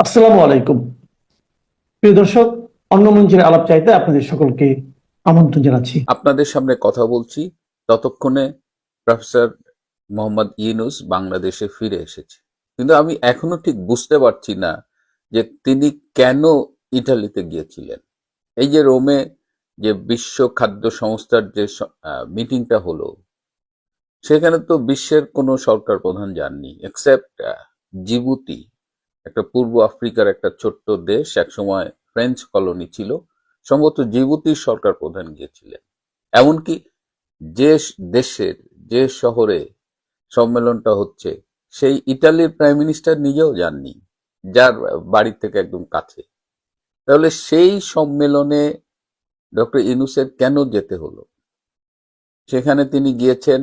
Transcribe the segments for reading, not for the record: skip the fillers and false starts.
আসসালামু আলাইকুম। প্রিয় দর্শক, অন্য মঞ্চের আলাপ চাইতে আপনাদের সকলকে আমন্ত্রণ জানাচ্ছি। আপনাদের সামনে কথা বলছি ততক্ষণে প্রফেসর মোহাম্মদ ইউনূস বাংলাদেশে ফিরে এসেছে, কিন্তু আমি এখনো ঠিক বুঝতে পারছি না যে তিনি কেন ইটালিতে গিয়েছিলেন। এই যে রোমে যে বিশ্ব খাদ্য সংস্থার যে মিটিংটা হলো, সেখানে তো বিশ্বের কোনো সরকার প্রধান যাননি এক্সেপ্ট জিবুতি, একটা পূর্ব আফ্রিকার একটা ছোট্ট দেশ, একসময় ফ্রেঞ্চ কলোনি ছিল। সম্ভবত জিবুতির সরকার প্রধান গিয়েছিলেন। এমনকি যে দেশের যে শহরে সম্মেলনটা হচ্ছে, সেই ইটালির প্রাইম মিনিস্টার নিজেও যাননি, যার বাড়ি থেকে একদম কাছে। তাহলে সেই সম্মেলনে ডক্টর ইউনূসের কেন যেতে হলো? সেখানে তিনি গিয়েছেন,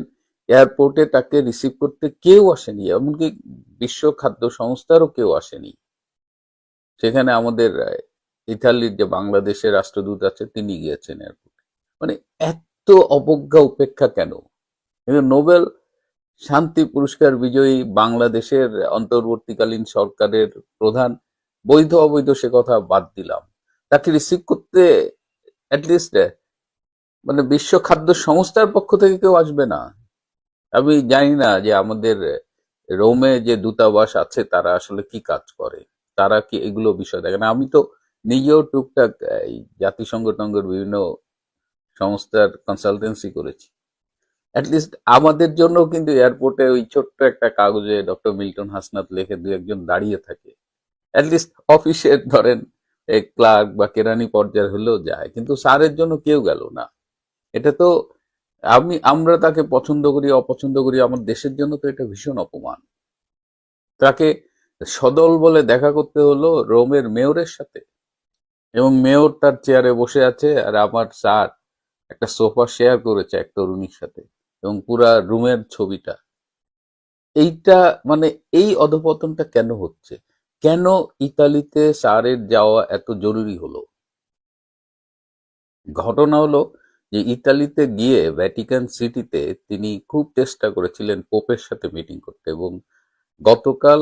এয়ারপোর্টে তাকে রিসিভ করতে কেউ আসেনি, এমনকি বিশ্ব খাদ্য সংস্থারও কেউ আসেনি। সেখানে আমাদের ইতালির যে বাংলাদেশের রাষ্ট্রদূত আছে তিনি গিয়েছেন এয়ারপোর্টে। মানে এত অবজ্ঞা উপেক্ষা কেন? নোবেল শান্তি পুরস্কার বিজয়ী বাংলাদেশের অন্তর্বর্তীকালীন সরকারের প্রধান, বৈধ অবৈধ সে কথা বাদ দিলাম, তাকে রিসিভ করতে অ্যাটলিস্ট মানে বিশ্ব খাদ্য সংস্থার পক্ষ থেকে কেউ আসবে না? আমি জানি না যে আমাদের রোমে যে দূতাবাস আছে তারা আসলে কি কাজ করে, তারা কি এগুলো বিষয় দেখে না। আমি তো নিজেও টুকটাক এই জাতিসংঘ টঙ্গের বিভিন্ন সংস্থার কনসালটেন্সি করেছি। অ্যাটলিস্ট আমাদের জন্য কিন্তু এয়ারপোর্টে ওই ছোট্ট একটা কাগজে ডক্টর মিল্টন হাসনাত লেখে দু একজন দাঁড়িয়ে থাকে। অ্যাটলিস্ট অফিসের ধরেন ক্লার্ক বা কেরানি পর্যায়ের হলেও যায়, কিন্তু স্যারের জন্য কেউ গেল না। এটা তো আমরা তাকে পছন্দ করি অপছন্দ করি, আমার দেশের জন্য তো এটা ভীষণ অপমান। তাকে সদল বলে দেখা করতে হলো রোমের মেয়রের সাথে, এবং মেয়র তার চেয়ারে বসে আছে আর আমার স্যার একটা সোফা শেয়ার করেছে এক তরুণীর সাথে, এবং পুরা রুমের ছবিটা। এইটা মানে এই অধঃপতনটা কেন হচ্ছে? কেন ইতালিতে স্যারের যাওয়া এত জরুরি হলো? ঘটনা হলো যে ইতালিতে গিয়ে ভ্যাটিকান সিটিতে তিনি খুব চেষ্টা করেছিলেন পোপের সাথে মিটিং করতে, এবং গতকাল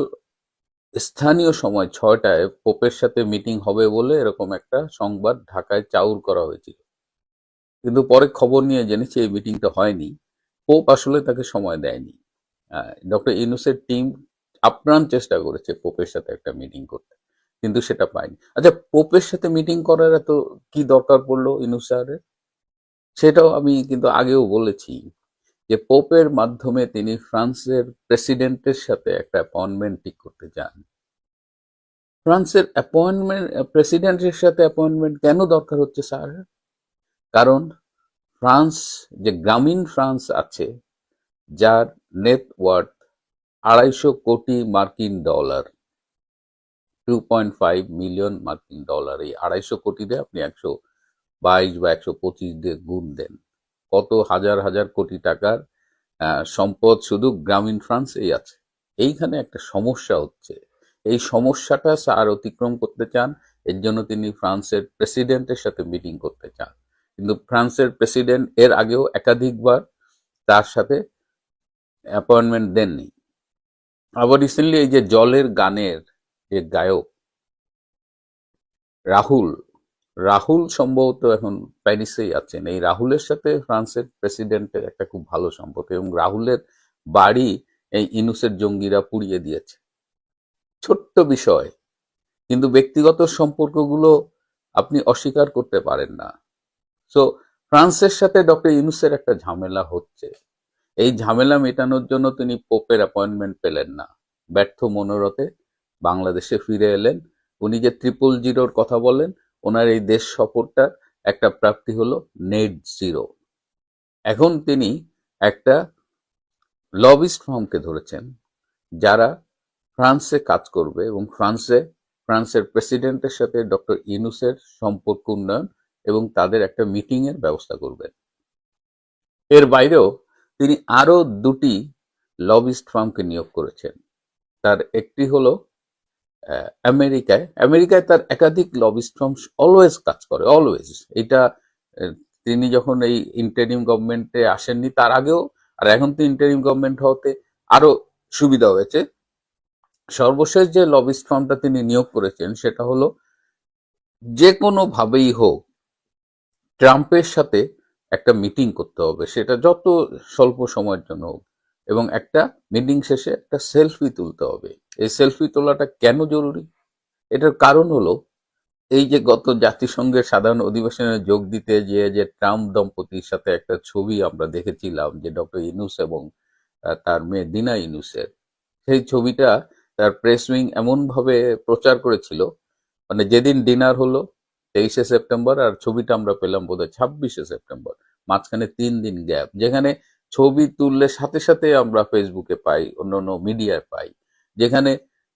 স্থানীয় সময় 6টায় পোপের সাথে মিটিং হবে বলে এরকম একটা সংবাদ ঢাকায় চাউর করা হয়েছিল। কিন্তু পরে খবর নিয়ে জেনেছি এই মিটিংটা হয়নি। পোপ আসলে তাকে সময় দেয়নি। ডক্টর ইউনূসের টিম আপ্রাণ চেষ্টা করেছে পোপের সাথে একটা মিটিং করতে, কিন্তু সেটা পায়নি। আচ্ছা, পোপের সাথে মিটিং করার এত কি দরকার পড়লো ইউনূস স্যারের? সেটাও আমি কিন্তু আগেও বলেছি যে পোপের মাধ্যমে তিনি ফ্রান্সের প্রেসিডেন্টের সাথে একটা অ্যাপয়েন্টমেন্ট ঠিক করতে চান। ফ্রান্সের অ্যাপয়েন্টমেন্ট, প্রেসিডেন্টের সাথে অ্যাপয়েন্টমেন্ট কেন দরকার হচ্ছে স্যার? কারণ ফ্রান্স, যে গ্রামীণ ফ্রান্স আছে, যার নেট ওয়ার্থ 250 কোটি মার্কিন ডলার, 2.5 মিলিয়ন মার্কিন ডলার, এই 250 কোটি দিয়ে আপনি 122 বা 125 দিয়ে গুণ দেন, কত হাজার হাজার কোটি টাকার সম্পদ শুধু গ্রামীণ ফ্রান্সেই আছে। এইখানে একটা সমস্যা হচ্ছে, এই সমস্যাটা স্যার অতিক্রম করতে চান। এর জন্য তিনি ফ্রান্সের প্রেসিডেন্টের সাথে মিটিং করতে চান, কিন্তু ফ্রান্সের প্রেসিডেন্ট এর আগেও একাধিকবার তার সাথে অ্যাপয়েন্টমেন্ট দেননি। আবার রিসেন্টলি এই যে জলের গানের যে গায়ক রাহুল, রাহুল সম্ভবত এখন প্যারিসেই আছেন, এই রাহুলের সাথে ফ্রান্সের প্রেসিডেন্টের একটা খুব ভালো সম্পর্ক, এবং রাহুলের বাড়ি এই ইনুসের জঙ্গিরা পুড়িয়ে দিয়েছে। ছোট্ট বিষয়, কিন্তু ব্যক্তিগত সম্পর্কগুলো আপনি অস্বীকার করতে পারেন না। সো ফ্রান্সের সাথে ডক্টর ইউনূসের একটা ঝামেলা হচ্ছে। এই ঝামেলা মেটানোর জন্য তিনি পোপের অ্যাপয়েন্টমেন্ট পেলেন না, ব্যর্থ মনোরথে বাংলাদেশে ফিরে এলেন। উনি যে 000 কথা বলেন, ওনার এই দেশ সফরটার একটা প্রাপ্তি হলো নেট জিরো। এখন তিনি একটা লবিস্ট ফার্মকে ধরেছেন, যারা ফ্রান্সে কাজ করবে, এবং ফ্রান্সের প্রেসিডেন্টের সাথে ডক্টর ইউনূসের সম্পর্ক উন্নয়ন এবং তাদের একটা মিটিং এর ব্যবস্থা করবেন। এর বাইরেও তিনি আরো 2টি লবিস্ট ফার্মকে নিয়োগ করেছেন। তার একটি হলো আমেরিকায় তার একাধিক লবিস্ট ফার্ম অলওয়েজ কাজ করে, অলওয়েজ। এটা আহ, তিনি যখন এই ইন্টারিম গভর্নমেন্টে আসেননি তার আগেও, আর এখন তো ইন্টারিম গভর্নমেন্ট হওয়াতে আরো সুবিধা হয়েছে। সর্বশেষ যে লবিস্ট ফার্মটা তিনি নিয়োগ করেছেন সেটা হলো যে কোনো ভাবেই হোক ট্রাম্পের সাথে একটা মিটিং করতে হবে, সেটা যত স্বল্প সময়ের জন্য হোক, এবং একটা মিটিং শেষে একটা সেলফি তুলতে হবে। এই সেলফি তোলাটা কেন জরুরি? এটার কারণ হলো এই যে গত জাতিসংঘের সাধারণ অধিবেশনে যোগ দিতে যে ট্রাম্প দম্পতির সাথে একটা ছবি আমরা দেখেছিলাম, যে ডক্টর ইউনূস এবং তার মেয়ে দিনা ইউনূসের, সেই ছবিটা তার প্রেস উইং এমন ভাবে প্রচার করেছিল, মানে যেদিন ডিনার হলো 23শে সেপ্টেম্বর, আর ছবিটা আমরা পেলাম বোধহয় 26শে সেপ্টেম্বর, মাঝখানে 3 দিন গ্যাপ, যেখানে ছবি তুললে সাথে সাথে আমরা ফেসবুকে পাই, অন্যান্য মিডিয়ায় পাই, যেখানে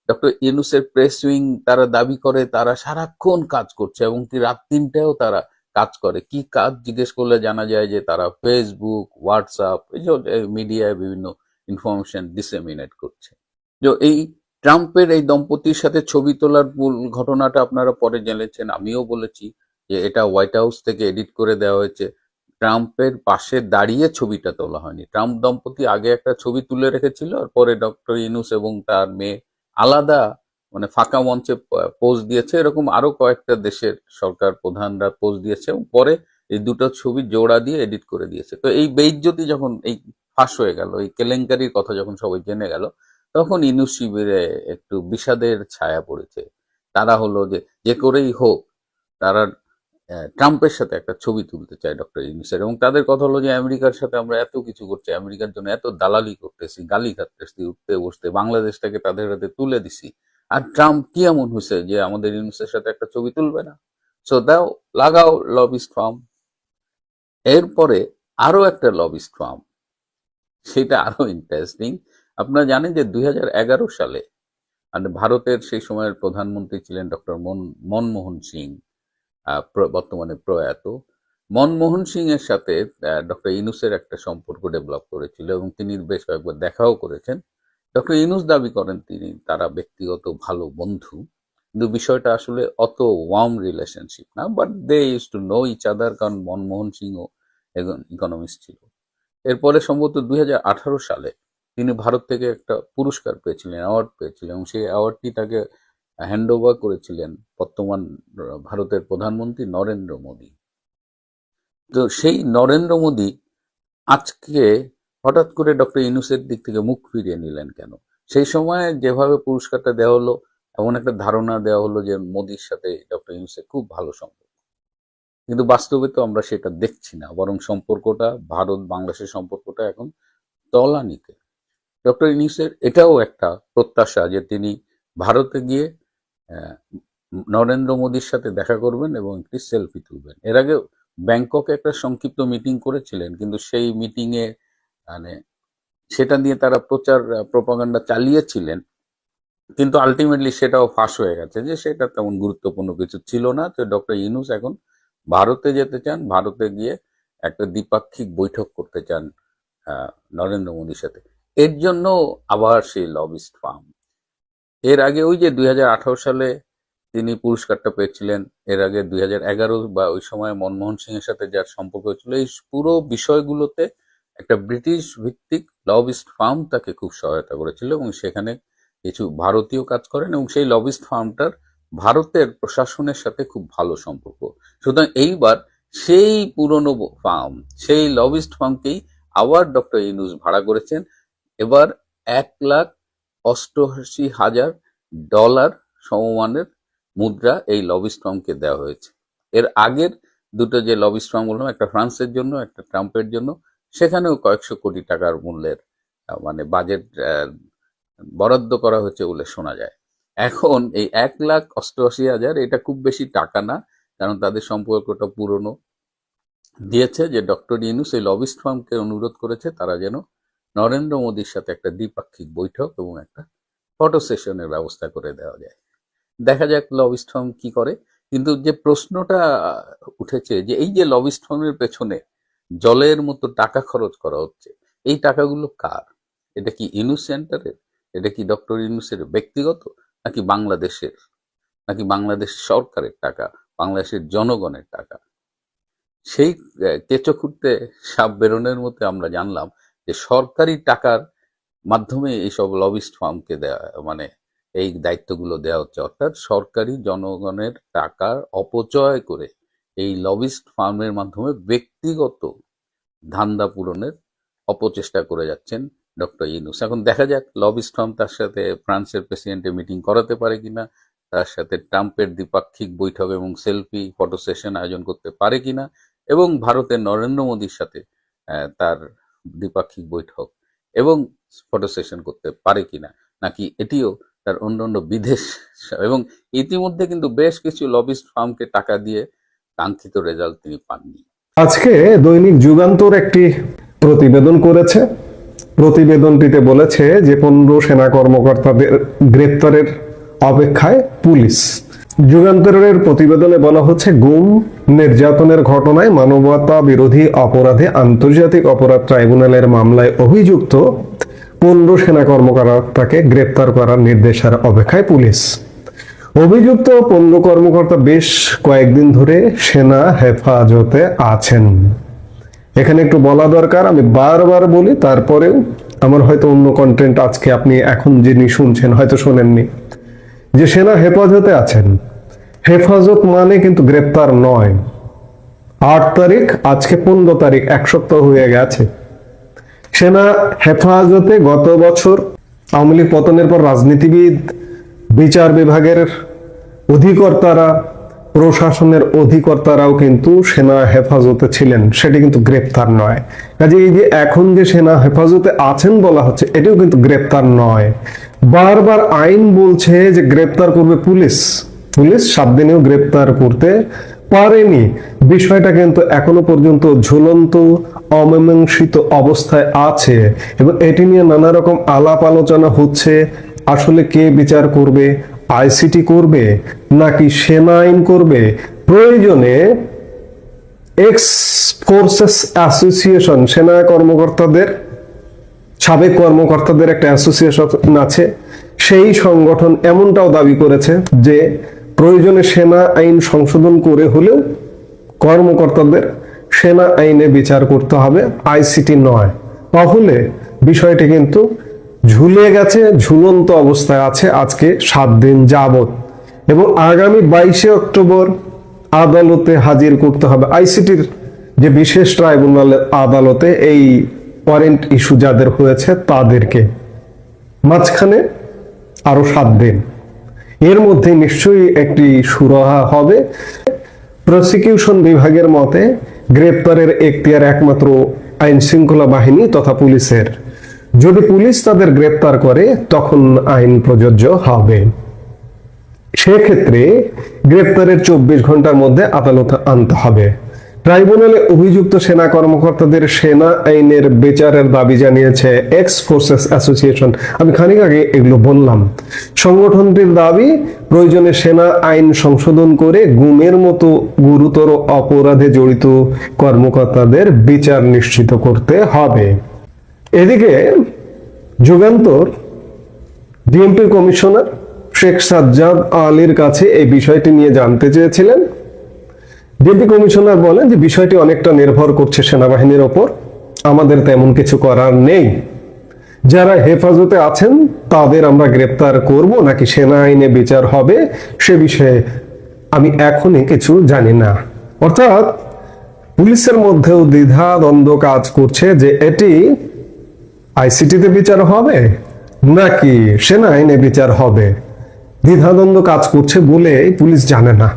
ডক্টর ইউনূসের প্রেস উইং তারা দাবি করে তারা সারাক্ষণ কাজ করছে, এবং কি রাত 3টায়ও তারা কাজ করে। কি কাজ জিজ্ঞেস করলে জানা যায় যে তারা ফেসবুক, হোয়াটসঅ্যাপ, এই যে মিডিয়ায় বিভিন্ন ইনফরমেশন ডিসেমিনেট করছে। তো এই ট্রাম্পের এই দম্পতির সাথে ছবি তোলার মূল ঘটনাটা আপনারা পরে জেনেছেন, আমিও বলেছি যে এটা হোয়াইট হাউস থেকে এডিট করে দেওয়া হয়েছে। ট্রাম্পের পাশে দাঁড়িয়ে ছবিটা তোলা হয়নি। ট্রাম্প দম্পতি আগে একটা ছবি তুলে রেখেছিল, আর পরে ডক্টর ইউনূস এবং তার মেয়ে আলাদা, মানে ফাঁকা মঞ্চে পোজ দিয়েছে। এরকম আরো কয়েকটা দেশের সরকার প্রধানরা পোজ দিয়েছে, এবং পরে এই দুটো ছবি জোড়া দিয়ে এডিট করে দিয়েছে। তো এই বেইজ্জতি যখন এই ফাঁস হয়ে গেল, এই কেলেঙ্কারির কথা যখন সবাই জেনে গেল, তখন ইউনূস শিবিরে একটু বিষাদের ছায়া পড়েছে। তারা হলো যে যে করেই হোক তারা ট্রাম্পের সাথে একটা ছবি তুলতে চায় ডক্টর ইউনূসের, এবং তাদের কথা হলো যে আমেরিকার সাথে আমরা এত কিছু করছি, আমেরিকার জন্য এত দালালি করতেছি, গালি খাটতেছি, উঠতে বসতে, বাংলাদেশটাকে তাদের হাতে তুলে দিছি, আর ট্রাম্প কি এমন হয়েছে যে আমাদের ইউনূসের সাথে একটা ছবি তুলবে না? সো দাও, লাগাও লবিস্ট ফার্ম। এরপরে আরো একটা লবিস্ট ফার্ম, সেটা আরো ইন্টারেস্টিং। আপনারা জানেন যে 2011 সালে, আর ভারতের সেই সময়ের প্রধানমন্ত্রী ছিলেন ডক্টর মনমোহন সিং, বর্তমানে প্রয়াত। মনমোহন সিং এর সাথে ডক্টর ইউনূসের একটা সম্পর্ক ডেভেলপ করেছিল, এবং তিনি বেশ কয়েকবার দেখাও করেছেন। ডক্টর ইউনূস দাবি করেন তারা ব্যক্তিগত ভালো বন্ধু, কিন্তু বিষয়টা আসলে অত ওয়ার্ম রিলেশনশিপ না, but they use to know each other, কারণ মনমোহন সিংও একজন ইকোনমিস্ট ছিল। এরপরে সম্ভবত 2018 সালে তিনি ভারত থেকে একটা পুরস্কার পেয়েছিলেন, অ্যাওয়ার্ড পেয়েছিলেন, এবং সেই অ্যাওয়ার্ডটি তাকে হ্যান্ড ওভার করেছিলেন বর্তমান ভারতের প্রধানমন্ত্রী নরেন্দ্র মোদী। তো সেই নরেন্দ্র মোদী আজকে হঠাৎ করে ডক্টর ইউনূসের দিক থেকে মুখ ফিরিয়ে নিলেন কেন? সেই সময় যেভাবে পুরস্কারটা দেওয়া হলো, এমন একটা ধারণা দেওয়া হলো যে মোদীর সাথে ডক্টর ইউনূসের খুব ভালো সম্পর্ক, কিন্তু বাস্তবে তো আমরা সেটা দেখছি না, বরং সম্পর্কটা, ভারত বাংলাদেশের সম্পর্কটা এখন তলানিতে। ডক্টর ইউনূসের এটাও একটা প্রত্যাশা যে তিনি ভারতে গিয়ে আহ, নরেন্দ্র মোদীর সাথে দেখা করবেন এবং একটি সেলফি তুলবেন। এর আগে ব্যাংককে একটা সংক্ষিপ্ত মিটিং করেছিলেন, কিন্তু সেই মিটিং এ মানে সেটা নিয়ে তারা প্রচার প্রপাগান্ডা চালিয়েছিলেন, কিন্তু আলটিমেটলি সেটাও ফাঁস হয়ে গেছে যে সেটা তেমন গুরুত্বপূর্ণ কিছু ছিল না। তো ডক্টর ইউনূস এখন ভারতে যেতে চান, ভারতে গিয়ে একটা দ্বিপাক্ষিক বৈঠক করতে চান আহ, নরেন্দ্র মোদীর সাথে। এর জন্য আবার সেই লবিস্ট ফার্ম। এর আগে ওই যে 2018 সালে তিনি পুরস্কারটা পেয়েছিলেন, এর আগে 2011 বা ওই সময় মনমোহন সিং এর সাথে যার সম্পর্ক ছিল, এই পুরো বিষয়গুলোতে একটা ব্রিটিশ ভিত্তিক লবিস্ট ফার্ম তাকে খুব সহায়তা করেছিল, এবং সেখানে কিছু ভারতীয় কাজ করেন, এবং সেই লবিস্ট ফার্মটার ভারতের প্রশাসনের সাথে খুব ভালো সম্পর্ক। সুতরাং এইবার সেই পুরনো ফার্ম, সেই লবিস্ট ফার্মকেই আবার ডক্টর ইউনূস ভাড়া করেছেন। এবার 1,88,000 ডলার সমমানের মুদ্রা এই লবিস্ট ফার্মকে দেওয়া হয়েছে। এর আগের দুটো যে লবিস্ট ফার্ম বললাম, একটা ফ্রান্সের জন্য, একটা ট্রাম্পের জন্য, সেখানেও কয়েকশো কোটি টাকার মূল্যের মানে বাজেট বরাদ্দ করা হয়েছে বলে শোনা যায়। এখন এই 1,88,000 এটা খুব বেশি টাকা না, কারণ তাদের সম্পর্কটা পুরনো। দিয়েছে যে ডক্টর ইউনূস এই লবিস্ট ফার্মকে অনুরোধ করেছে তারা যেন নরেন্দ্র মোদীর সাথে একটা দ্বিপাক্ষিক বৈঠক এবং একটা ফটো সেশনের ব্যবস্থা করে দেওয়া যায়। দেখা যাক লবিস্ট ফার্ম কি করে। কিন্তু যে প্রশ্নটা উঠেছে যে এই যে লবিস্ট ফার্মের পেছনে জলের মতো টাকা খরচ করা হচ্ছে, এই টাকাগুলো কার? এটা কি ইউনূস সেন্টারের? এটা কি ডক্টর ইউনূসের ব্যক্তিগত, নাকি বাংলাদেশের, নাকি বাংলাদেশ সরকারের টাকা, বাংলাদেশের জনগণের টাকা? সেই কেঁচো খুঁড়তে সাপ বেরোনোর মধ্যে আমরা জানলাম যে সরকারি টাকার মাধ্যমে এইসব লবিস্ট ফার্মকে দেওয়া, মানে এই দায়িত্বগুলো দেওয়া হচ্ছে, অর্থাৎ সরকারি জনগণের টাকার অপচয় করে এই লবিস্ট ফার্মের মাধ্যমে ব্যক্তিগত ধান্দা পূরণের অপচেষ্টা করে যাচ্ছেন ডক্টর ইউনূস। এখন দেখা যাক লবিস্ট ফার্ম তার সাথে ফ্রান্সের প্রেসিডেন্টের মিটিং করাতে পারে কিনা, তার সাথে ট্রাম্পের দ্বিপাক্ষিক বৈঠক এবং সেলফি ফটো সেশন আয়োজন করতে পারে কিনা, এবং ভারতের নরেন্দ্র মোদীর সাথে তার দ্বিপাক্ষিক বৈঠক এবং ফটো সেশন করতে পারে কিনা, নাকি এটিও তার অন্যান্য বিদেশ। এবং ইতিমধ্যে কিন্তু বেশ কিছু লবিস্ট ফার্মকে টাকা দিয়ে কাঙ্ক্ষিত রেজাল্ট তিনি পাননি। আজকে দৈনিক যুগান্তর একটি প্রতিবেদন করেছে। প্রতিবেদনটিতে বলেছে যে 15 সেনা কর্মকর্তাদের গ্রেপ্তারের অপেক্ষায় পুলিশ। যুগান্তরের প্রতিবেদনে বলা হচ্ছে, গুম নির্যাতনের ঘটনায় মানবতা বিরোধী অপরাধে আন্তর্জাতিক অপরাধ ট্রাইব্যুনালের মামলায় অভিযুক্ত 15 সেনা কর্মকর্তাকে গ্রেপ্তার করার নির্দেশের অপেক্ষায় পুলিশ। অভিযুক্ত 15 কর্মকর্তা বেশ কয়েকদিন ধরে সেনা হেফাজতে আছেন। এখানে একটু বলা দরকার, আমি বারবার বলি, তারপরেও আমার হয়তো অন্য কন্টেন্ট আজকে আপনি এখন যিনি শুনছেন হয়তো শোনেননি, যে সেনা হেফাজতে আছেন। হেফাজত মানে কিন্তু গ্রেপ্তার নয়। 8 তারিখ, আজকে 15 তারিখ, 1 সপ্তাহ হয়ে গেছে। সেনা হেফাজতে গত বছর আওয়ামী লীগ পতনের পর রাজনীতিবিদ, বিচার বিভাগের অধিকর্তারা, প্রশাসনের অধিকর্তারাও কিন্তু সেনা হেফাজতে ছিলেন, সেটি কিন্তু গ্রেপ্তার নয়। কাজে এই যে এখন যে সেনা হেফাজতে আছেন বলা হচ্ছে, এটিও কিন্তু গ্রেপ্তার নয়। বারবার আইন বলছে যে গ্রেপ্তার করবে পুলিশ, পুলিশ 7 দিনেও গ্রেপ্তার করতে পারেনি। বিষয়টা কিন্তু এখনো পর্যন্ত ঝুলন্ত অমীমাংসিত অবস্থায় আছে এবং এটি নিয়ে নানা রকম আলাপ আলোচনা হচ্ছে। আসলে কে বিচার করবে? আইসিটি করবে নাকি সেনা আইন করবে? প্রয়োজনে এক্স ফোর্সেস অ্যাসোসিয়েশন, সেনা কর্মকর্তাদের, সাবেক কর্মকর্তাদের একটা অ্যাসোসিয়েশন আছে, সেই সংগঠন এমনটাও দাবি করেছে যে প্রয়োজনে সেনা আইন সংশোধন করে হলেও কর্মকর্তাদের সেনা আইনে বিচার করতে হবে, আইসিটি নয়। তাহলে বিষয়টি কিন্তু ঝুলে গেছে, ঝুলন্ত অবস্থায় আছে আজকে 7 দিন যাবত, এবং আগামী 22 অক্টোবর আদালতে হাজির করতে হবে, আইসিটির যে বিশেষ ট্রাইব্যুনালের আদালতে, এই ওয়ারেন্ট ইস্যু যাদের হয়েছে তাদেরকে। মাঝখানে আরো 7 দিন, এর মধ্যে নিশ্চয়ই একটি সুরাহা হবে। প্রসিকিউশন বিভাগের মতে গ্রেপ্তারের এখতিয়ার একমাত্র আইন শৃঙ্খলা বাহিনী তথা পুলিশের। যদি পুলিশ তাদের গ্রেপ্তার করে তখন আইন প্রযোজ্য হবে। সেক্ষেত্রে গ্রেপ্তারের 24 ঘন্টার মধ্যে আদালতে আনতে হবে। ট্রাইব্যুনালে অভিযুক্ত সেনা কর্মকর্তাদের সেনা আইনের বিচারের দাবি জানিয়েছে এক্স ফোর্সেস অ্যাসোসিয়েশন। আমি খানিক আগে এগুলো বললাম। সংগঠনটির দাবি, প্রয়োজনে সেনা আইন সংশোধন করে গুমের মতো গুরুতর অপরাধে জড়িত কর্মকর্তাদের বিচার নিশ্চিত করতে হবে। এদিকে যুগান্তর ডিএমপি কমিশনার শেখ সাজ্জাদ আলীর কাছে এই বিষয়টি নিয়ে জানতে চেয়েছিলেন। ডিএমপি কমিশনার বলেন যে বিষয়টি অনেকটা নির্ভর করছে সেনাবাহিনীর ওপর, আমাদের তেমন কিছু করার নেই। যারা হেফাজতে আছেন তাদের আমরা গ্রেপ্তার করব নাকি সেনা আইনে বিচার হবে সে বিষয়ে আমি এখনই কিছু জানি না। অর্থাৎ পুলিশের মধ্যেও দ্বিধা দ্বন্দ্ব কাজ করছে যে এটি আইসিটিতে বিচার হবে নাকি সেনা আইনে বিচার হবে। দ্বিধাদ্বন্দ্ব কাজ করছে বলে পুলিশ জানে না।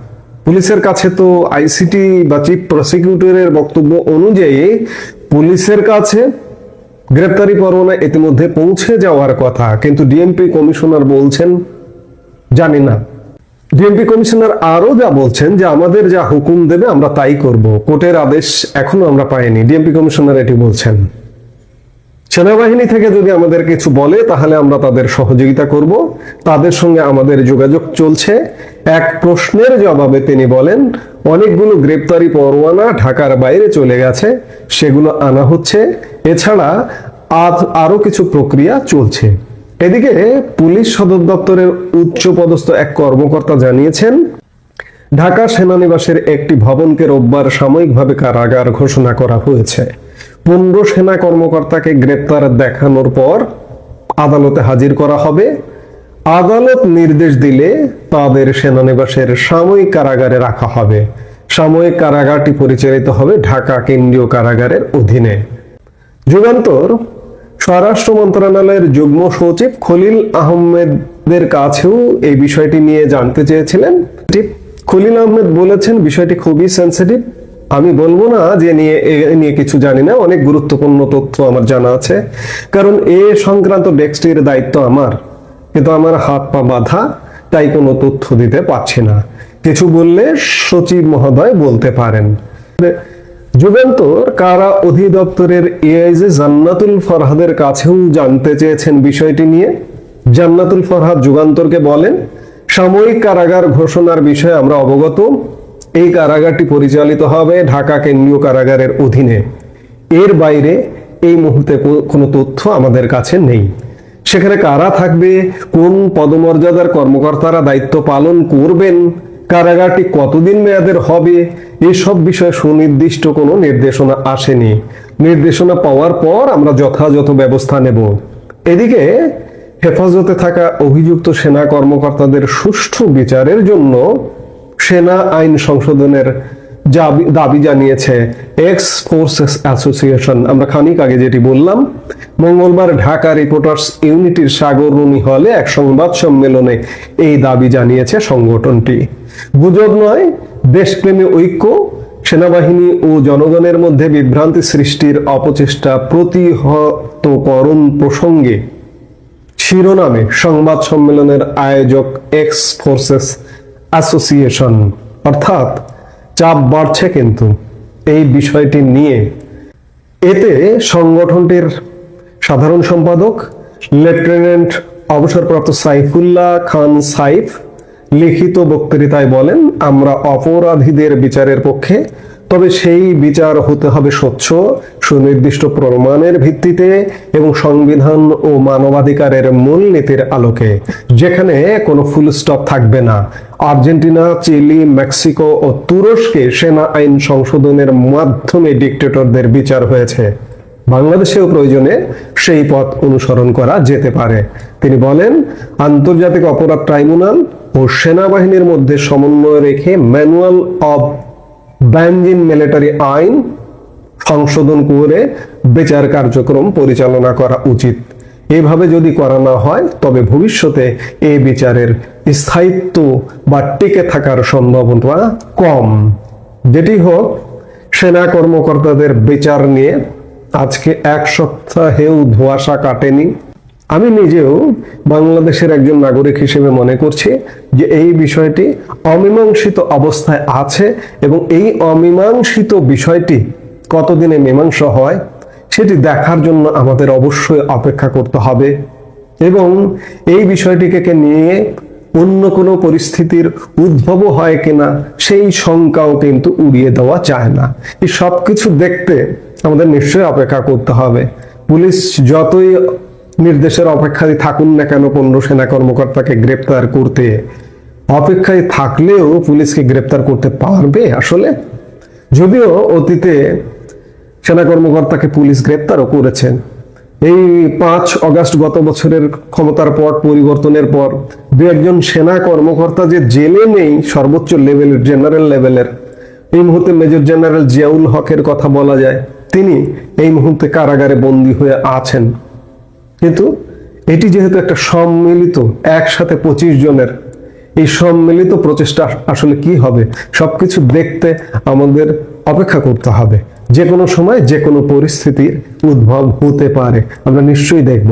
পুলিশের কাছে তো আইসিটি বা চিফ প্রসিকিউটরের বক্তব্য অনুযায়ী পুলিশের কাছে গ্রেপ্তারি পরোয়ানা ইতিমধ্যে পৌঁছে যাওয়ার কথা, কিন্তু ডিএমপি কমিশনার বলছেন জানি না। ডিএমপি কমিশনার আরো যা বলছেন যে আমাদের যা হুকুম দেবে আমরা তাই করব, কোর্টের আদেশ এখনো আমরা পাইনি। ডিএমপি কমিশনার এটি বলছেন। সেনাবাহিনী থেকে যদি আমাদের কিছু বলে তাহলে আমরা তাদের সহযোগিতা করব, তাদের সঙ্গে আমাদের যোগাযোগ চলছে। এক প্রশ্নের জবাবে তিনি বলেন, অনেকগুলো গ্রেপ্তারি পরোয়ানা ঢাকার বাইরে চলে গেছে, সেগুলো আনা হচ্ছে, এছাড়া আরো কিছু প্রক্রিয়া চলছে। এদিকে পুলিশ সদর দপ্তরের উচ্চপদস্থ এক কর্মকর্তা জানিয়েছেন, ঢাকা সেনানিবাসের একটি ভবনকে রোববার সাময়িকভাবে কারাগার ঘোষণা করা হয়েছে। 15 সেনা কর্মকর্তাকে গ্রেপ্তার দেখানোর পর আদালতে হাজির করা হবে। আদালত নির্দেশ দিলে তাদের সেনানিবাসের সাময়িক কারাগারে রাখা হবে। সাময়িক কারাগারটি পরিচালিত হবে ঢাকা কেন্দ্রীয় কারাগারের অধীনে। যুগান্তর স্বরাষ্ট্র মন্ত্রণালয়ের যুগ্ম সচিব খলিল আহমেদের কাছেও এই বিষয়টি নিয়ে জানতে চেয়েছিলেন। খলিল আহমেদ বলেছেন, বিষয়টি খুবই সেন্সিটিভ। আমি বলবো না যে এ নিয়ে কিছু জানি না, অনেক গুরুত্বপূর্ণ তথ্য আমার জানা আছে, কারণ এ সংক্রান্ত ডেস্কটির দায়িত্ব আমার, কিন্তু আমার হাত পা বাঁধা, তাই কোনো তথ্য দিতে পারছি না। কিছু বললে সচিব মহোদয় বলতে পারেন। যুগান্তর কারা অধিদপ্তরের এআইজি জান্নাতুল ফরহাদের কাছেও জানতে চেয়েছেন বিষয়টি নিয়ে। জান্নাতুল ফরহাদ যুগান্তরকে বলেন, সাময়িক কারাগার ঘোষণার বিষয়ে আমরা অবগত। এই কারাগারটি পরিচালিত হবে ঢাকা কেন্দ্রীয় কারাগারের অধীনে। এর বাইরে এই মুহূর্তে কোনো তথ্য আমাদের কাছে নেই। সেখানে কারা থাকবে, কোন পদমর্যাদার কর্মকর্তারা দায়িত্ব পালন করবেন, কারাগারটি কতদিন মেয়াদের হবে, এসব বিষয়ে সুনির্দিষ্ট কোনো নির্দেশনা আসেনি। নির্দেশনা পাওয়ার পর আমরা যথাযথ ব্যবস্থা নেব। এদিকে হেফাজতে থাকা অভিযুক্ত সেনা কর্মকর্তাদের সুষ্ঠু বিচারের জন্য সেনা আইন সংশোধনের দাবি জানিয়েছে এক্স ফোর্সেস অ্যাসোসিয়েশন। আমরা খানিক আগে যেটি বললাম, মঙ্গলবার ঢাকা রিপোর্টার্স ইউনিটির সাগররুনি হলে এক সংবাদ সম্মেলনে এই দাবি জানিয়েছে সংগঠনটি। গুজব নয়, দেশপ্রেমী ঐক্য, সেনাবাহিনী ও জনগণের মধ্যে বিভ্রান্তি সৃষ্টির অপচেষ্টা প্রতিহতকরণ প্রসঙ্গে শিরোনামে সংবাদ সম্মেলনের আয়োজক এক্স ফোর্সেস অ্যাসোসিয়েশন। অর্থাৎ চাপ বাড়ছে কিন্তু এই বিষয়টি নিয়ে। এতে সংগঠনটির সাধারণ সম্পাদক লেফটেন্যান্ট অবসরপ্রাপ্ত সাইফুল্লাহ খান সাইফ লিখিত বক্তৃতায় বলেন, আমরা অপরাধীদের বিচারের পক্ষে, তবে সেই বিচার হতে হবে স্বচ্ছ, সুনির্দিষ্ট প্রমাণের ভিত্তিতে এবং সংবিধান ও মানবাধিকারের মূলনীতির আলোকে, যেখানে কোনো ফুল স্টপ থাকবে না। আর্জেন্টিনা, চিলি, মেক্সিকো ও তুরস্কে সেনা আইন সংশোধনের মাধ্যমে ডিক্টেটরদের বিচার হয়েছে। বাংলাদেশেও প্রয়োজনে সেই পথ অনুসরণ করা যেতে পারে। তিনি বলেন, আন্তর্জাতিক অপরাধ ট্রাইব্যুনাল ও সেনাবাহিনীর মধ্যে সমন্বয় রেখে ম্যানুয়াল অব ব্যানজিন মিলিটারি আইন সংশোধন করে বিচার কার্যক্রম পরিচালনা করা উচিত। এভাবে যদি করা না হয় তবে ভবিষ্যতে এই বিচারের স্থায়িত্ব বা টিকে থাকার সম্ভাবনা কম। যেটি হোক, সেনা কর্মকর্তাদের বিচার নিয়ে আজকে এক সপ্তাহেও ধোঁয়াশা কাটেনি। আমি নিজেও বাংলাদেশের একজন নাগরিক হিসেবে মনে করছি যে এই বিষয়টি অমীমাংসিত অবস্থায় আছে এবং এই অমীমাংসিত বিষয়টি কতদিনে মীমাংসা হয় সেটি দেখার জন্য আমাদের অবশ্যই অপেক্ষা করতে হবে এবং এই বিষয়টিকে নিয়ে অন্য কোনো পরিস্থিতির উদ্ভব হয় কিনা সেই শঙ্কাও কিন্তু উড়িয়ে দেওয়া যায় না। এই সব কিছু দেখতে আমাদের নিশ্চয়ই অপেক্ষা করতে হবে। পুলিশ যতই নির্দেশের অপেক্ষায় থাকুন না কেন 15 সেনা কর্মকর্তাকে গ্রেপ্তার করতে, অপেক্ষায় থাকলেও পুলিশকে গ্রেপ্তার করতে পারবে আসলে? যদিও অতীতে সেনা কর্মকর্তাকে পুলিশ গ্রেপ্তারও করেছেন। এই 5 অগস্ট গত বছরের ক্ষমতার পট পরিবর্তনের পর দু একজন সেনা কর্মকর্তা যে জেলে নেই, সর্বোচ্চ লেভেলের, জেনারেল লেভেলের, এই মুহূর্তে মেজর জেনারেল জিয়াউল হকের কথা বলা যায়, তিনি এই মুহূর্তে কারাগারে বন্দী হয়ে আছেন। কিন্তু এটি যেহেতু একটা সম্মিলিত, একসাথে 25 জনের, এই সম্মিলিত প্রচেষ্টা আসলে কি হবে সবকিছু দেখতে আমাদের অপেক্ষা করতে হবে। যে কোনো সময় যে কোনো পরিস্থিতির উদ্ভব হতে পারে, আমরা নিশ্চয়ই দেখব।